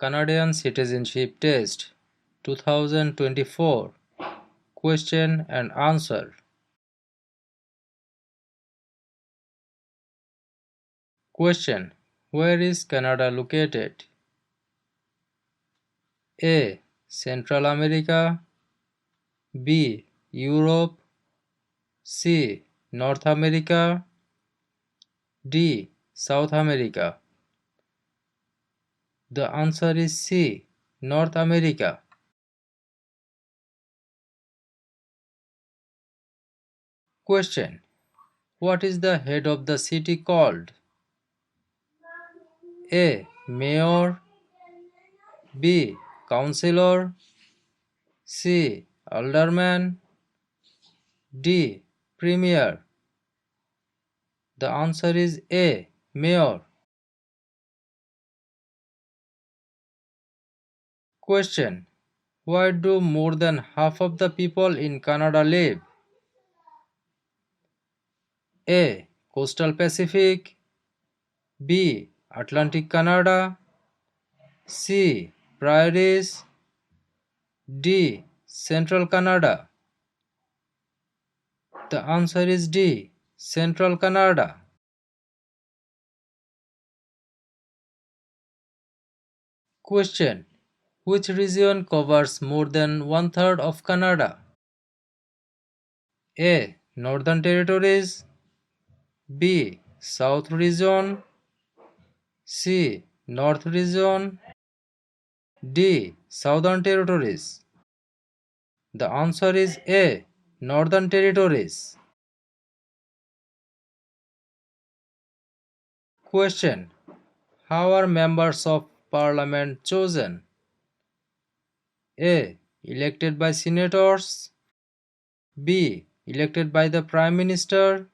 Canadian Citizenship Test 2024 Question and Answer. Question: Where is Canada located? A. Central America, B. Europe, C. North America, D. South America. The answer is C. North America. Question: What is the head of the city called? A. Mayor, B. Councillor, C. Alderman, D. Premier. The answer is A. Mayor. Question: Where do more than half of the people in Canada live? A. Coastal Pacific, B. Atlantic Canada, C. Prairies, D. Central Canada. The answer is D. Central Canada. Question: Which region covers more than one-third of Canada? A. Northern Territories, B. South Region, C. North Region, D. Southern Territories. The answer is A. Northern Territories. Question: How are members of parliament chosen? A. Elected by senators, B. Elected by the Prime Minister,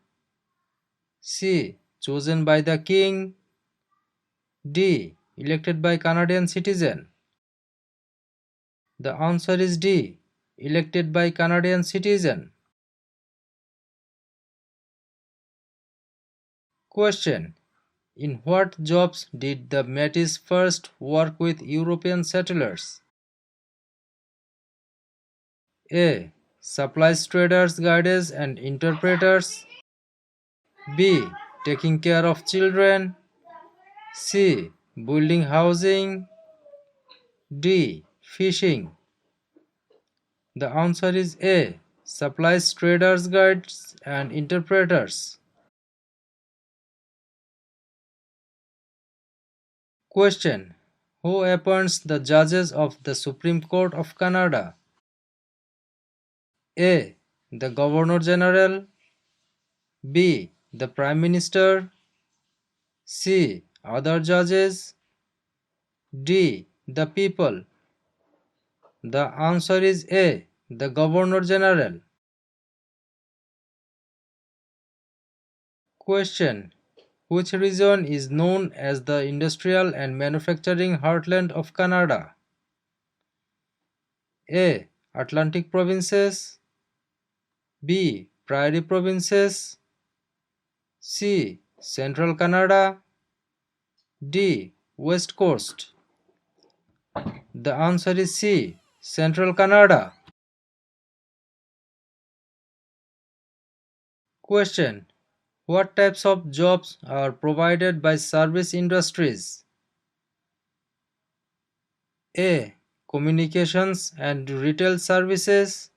C. Chosen by the King, D. Elected by Canadian citizen. The answer is D. Elected by Canadian citizen. Question: In what jobs did the Métis first work with European settlers? A. Supplies traders, guides and interpreters, B. Taking care of children, C. Building housing, D. Fishing. The answer is A. Supplies traders, guides and interpreters. Question: Who appoints the judges of the Supreme Court of Canada? A. The Governor General, B. The Prime Minister, C. Other judges, D. The people. The answer is A. The Governor General. Question: Which region is known as the industrial and manufacturing heartland of Canada? A. Atlantic provinces, B. Prairie provinces, C. Central Canada, D. West Coast. The answer is C. Central Canada. Question: What types of jobs are provided by service industries? A. Communications and retail services,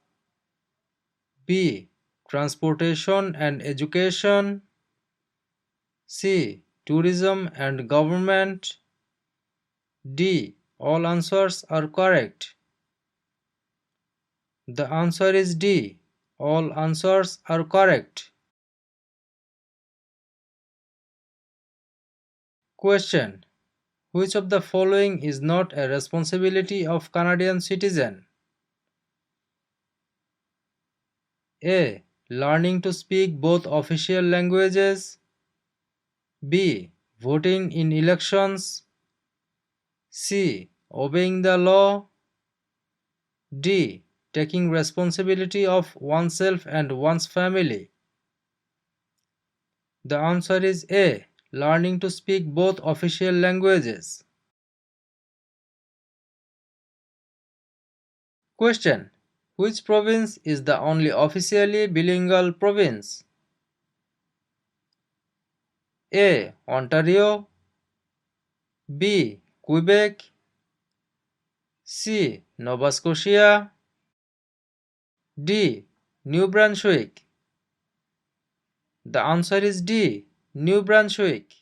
B. Transportation and education, C. Tourism and government, D. All answers are correct. The answer is D. All answers are correct. Question: Which of the following is not a responsibility of Canadian citizen? A. Learning to speak both official languages, B. Voting in elections, C. Obeying the law, D. Taking responsibility of oneself and one's family. The answer is A. Learning to speak both official languages. Question: which province is the only officially bilingual province? A. Ontario, B. Quebec, C. Nova Scotia, D. New Brunswick. The answer is D. New Brunswick.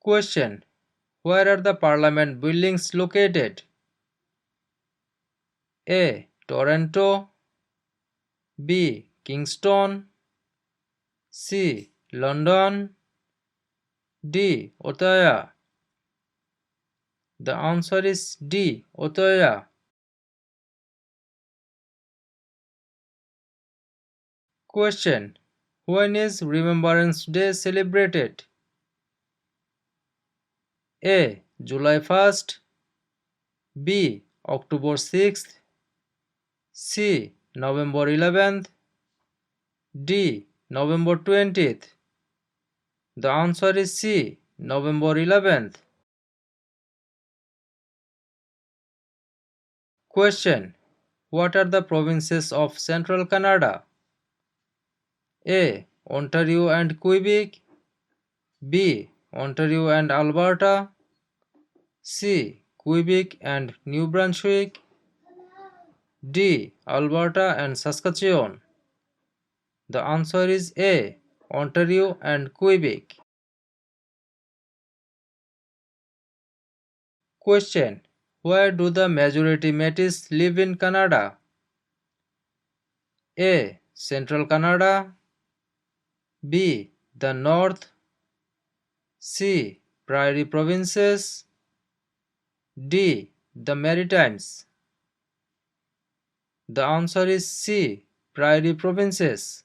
Question: where are the parliament buildings located? A. Toronto, B. Kingston, C. London, D. Ottawa. The answer is D. Ottawa. Question: when is Remembrance Day celebrated? A. July 1st, B. October 6th, C. November 11th, D. November 20th. The answer is C. November 11th. Question: what are the provinces of Central Canada? A. Ontario and Quebec, B. Ontario and Alberta, C. Quebec and New Brunswick, D. Alberta and Saskatchewan. The answer is A. Ontario and Quebec. Question: where do the majority Métis live in Canada? A. Central Canada, B. the North, C. Prairie Provinces, D. the Maritimes. The answer is C. Prairie Provinces.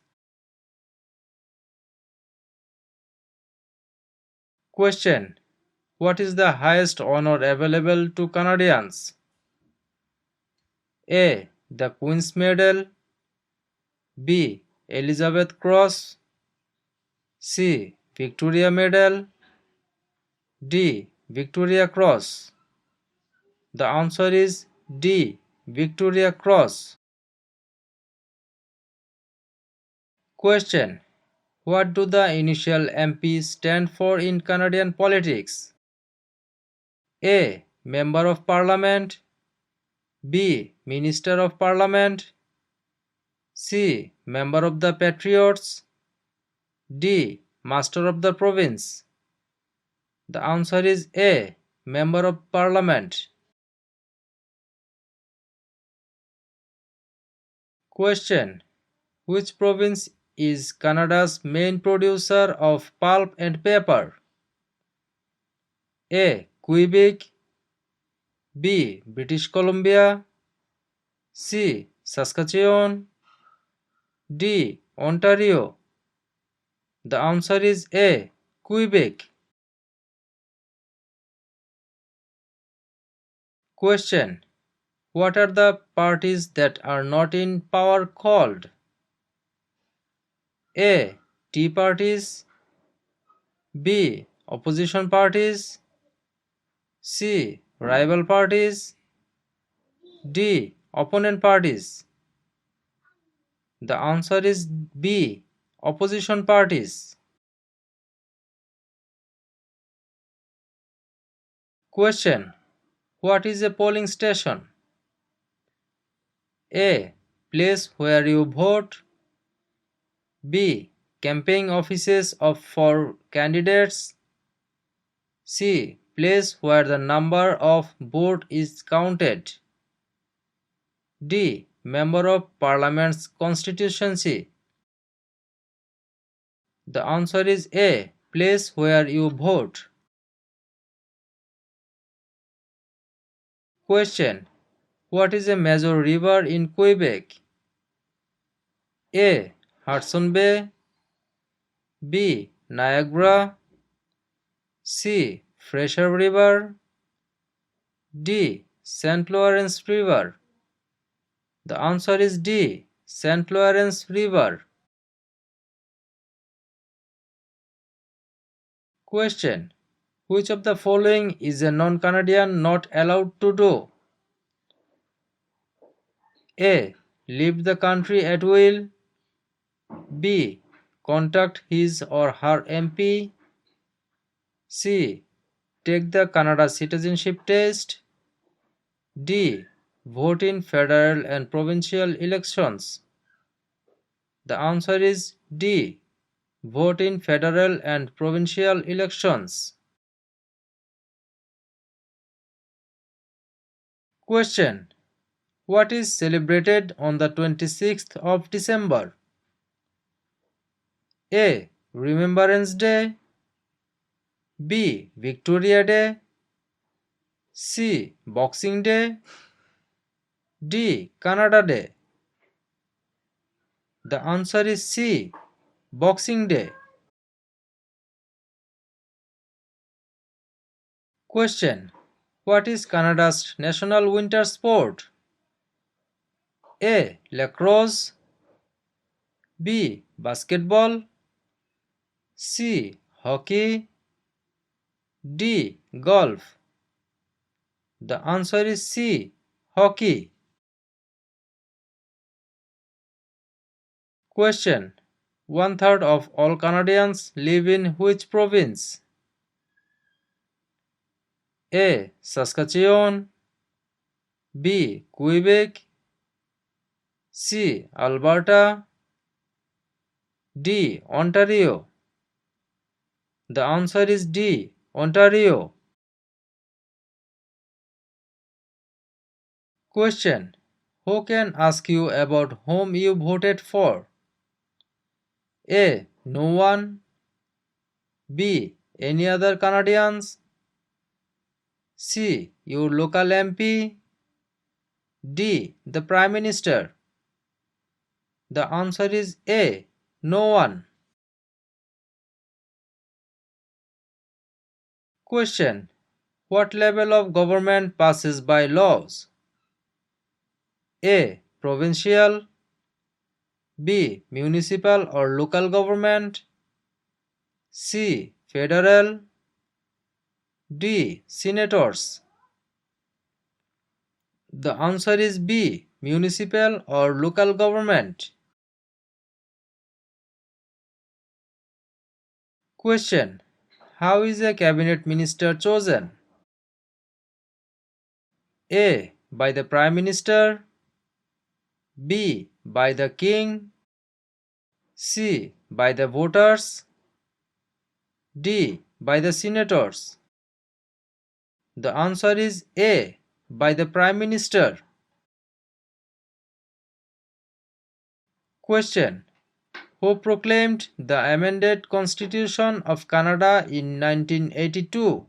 Question: what is the highest honor available to Canadians? A. the Queen's Medal, B. Elizabeth Cross, C. Victoria Medal, D. Victoria Cross. The answer is D. Victoria Cross. Question: what do the initial MP stand for in Canadian politics? A. Member of Parliament, B. Minister of Parliament, C. Member of the Patriots, D. Master of the Province. The answer is A. Member of Parliament. Question: which province is Canada's main producer of pulp and paper? A. Quebec, B. British Columbia, C. Saskatchewan, D. Ontario. The answer is A. Quebec. Question: what are the parties that are not in power called? A. Tea parties, B. Opposition parties, C. Rival parties, D. Opponent parties. The answer is B. Opposition parties. Question: what is a polling station? A. place where you vote, B. campaign offices for candidates, C. place where the number of vote is counted, D. member of parliament's constituency. The answer is A. place where you vote. Question: what is a major river in Quebec? A. Hudson Bay, B. Niagara, C. Fraser River, D. St. Lawrence River. The answer is D. St. Lawrence River. Question: Which of the following is a non-Canadian not allowed to do? A. Leave the country at will. B. Contact his or her MP. C. Take the Canada citizenship test. D. Vote in federal and provincial elections. The answer is D. Vote in federal and provincial elections. Question. What is celebrated on the 26th of December? A. Remembrance Day. B. Victoria Day. C. Boxing Day. D. Canada Day. The answer is C. Boxing Day. Question. What is Canada's national winter sport? A. Lacrosse. B. Basketball. C. Hockey. D. Golf. The answer is C. Hockey. Question. 1/3 of all Canadians live in which province? A. Saskatchewan. B. Quebec. C. Alberta. D. Ontario. The answer is D. Ontario. Question. Who can ask you about whom you voted for? A. No one. B. Any other Canadians. C. Your local MP. D. The Prime Minister. The answer is A. No one. Question. What level of government passes by laws? A. Provincial. B. Municipal or local government. C. Federal. D. Senators. The answer is B. Municipal or local government. Question. How is a cabinet minister chosen? A. By the Prime Minister. B. By the King. C. By the voters. D. By the senators. The answer is A. By the Prime Minister. Question. Who proclaimed the amended Constitution of Canada in 1982?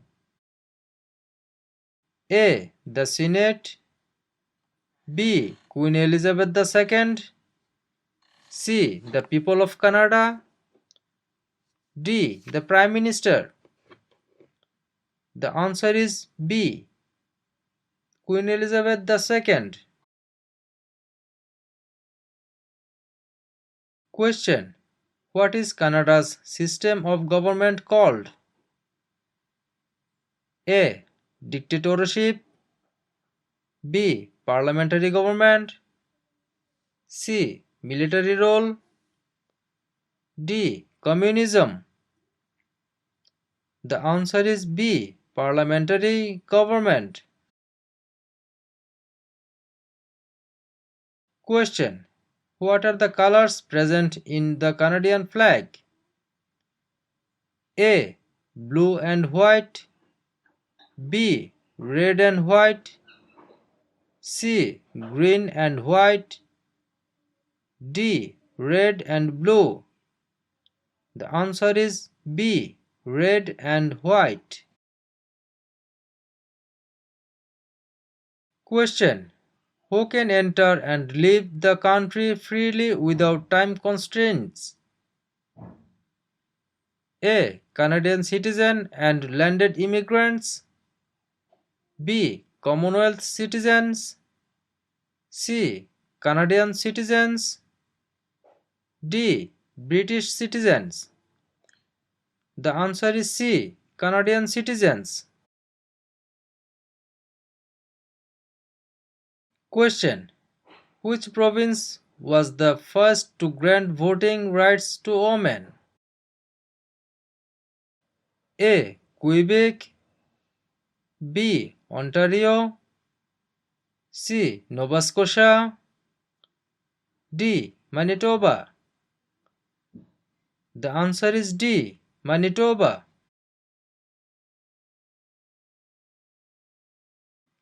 A. The Senate. B. Queen Elizabeth II. C. The people of Canada. D. The Prime Minister. The answer is B. Queen Elizabeth II. Question. What is Canada's system of government called? A. Dictatorship. B. Parliamentary government. C. Military rule. D. Communism. The answer is B. Parliamentary government. Question. What are the colors present in the Canadian flag? A. Blue and white. B. Red and white. C. Green and white. D. Red and blue. The answer is B. Red and white. Question. Who can enter and leave the country freely without time constraints? A. Canadian citizen and landed immigrants. B. Commonwealth citizens. C. Canadian citizens. D. British citizens. The answer is C. Canadian citizens. Question: which province was the first to grant voting rights to women? A. Quebec, B. Ontario, C. Nova Scotia, D. Manitoba. The answer is D. Manitoba.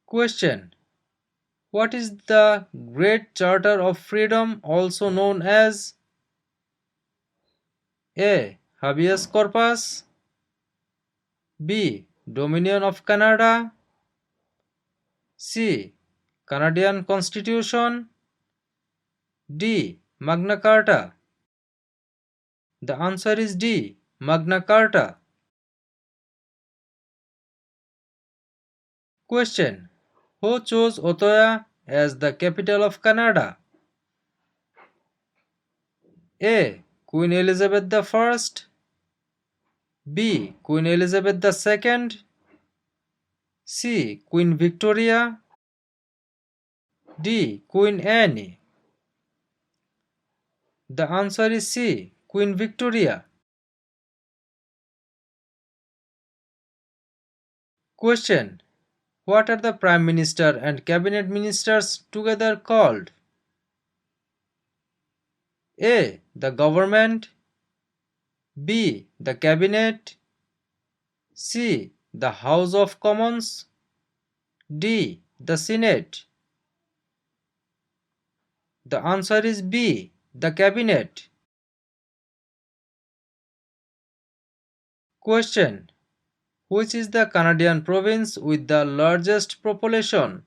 Question: what is the Great Charter of Freedom also known as? A. Habeas corpus, B. Dominion of Canada, C. Canadian Constitution, D. Magna Carta. The answer is D. Magna Carta. Question: who chose Ottawa as the capital of Canada? A. Queen Elizabeth I, B. Queen Elizabeth II, C. Queen Victoria, D. Queen Anne. The answer is C. Queen Victoria. Question: what are the Prime Minister and Cabinet Ministers together called? A. The Government, B. The Cabinet, C. The House of Commons, D. The Senate. The answer is B. The Cabinet. Question: which is the Canadian province with the largest population?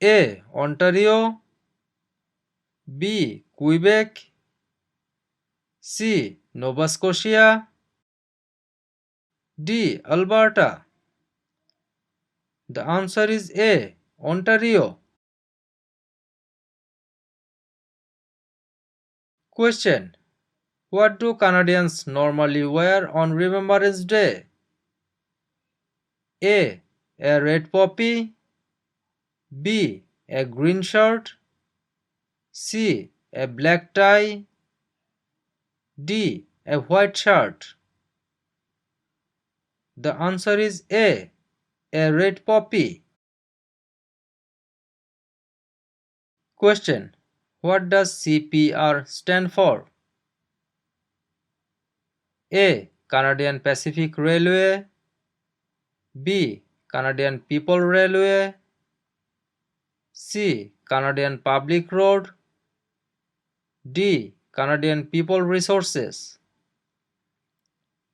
A. Ontario, B. Quebec, C. Nova Scotia, D. Alberta. The answer is A. Ontario. Question: what do Canadians normally wear on Remembrance Day? A. A red poppy, B. A green shirt, C. A black tie, D. A white shirt. The answer is A. A red poppy. Question: what does CPR stand for? A. Canadian Pacific Railway, B. Canadian People Railway, C. Canadian Public Road, D. Canadian People Resources.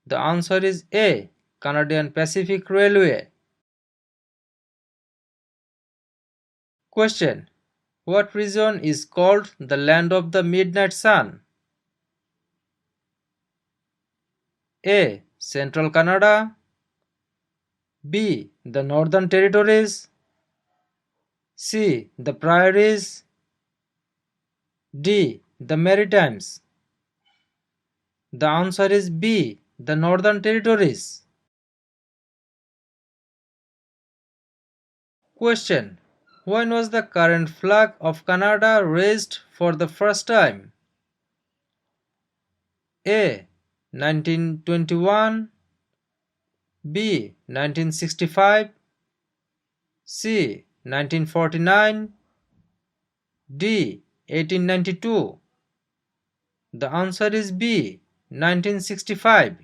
The answer is A. Canadian Pacific Railway. Question: what region is called the Land of the Midnight Sun? A. Central Canada, B. The Northern Territories, C. The Prairies, D. The Maritimes. The answer is B. The Northern Territories. Question: when was the current flag of Canada raised for the first time? A. 1921, B. 1965, C. 1949, D. 1892. The answer is B. 1965.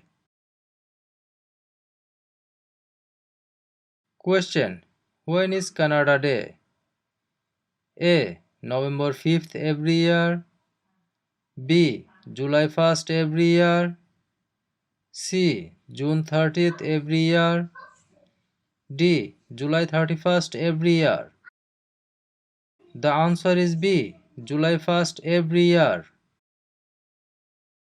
Question: when is Canada Day? A. November 5th every year, B. July 1st every year, C. June 30th every year, D. July 31st every year. The answer is B. July 1st every year.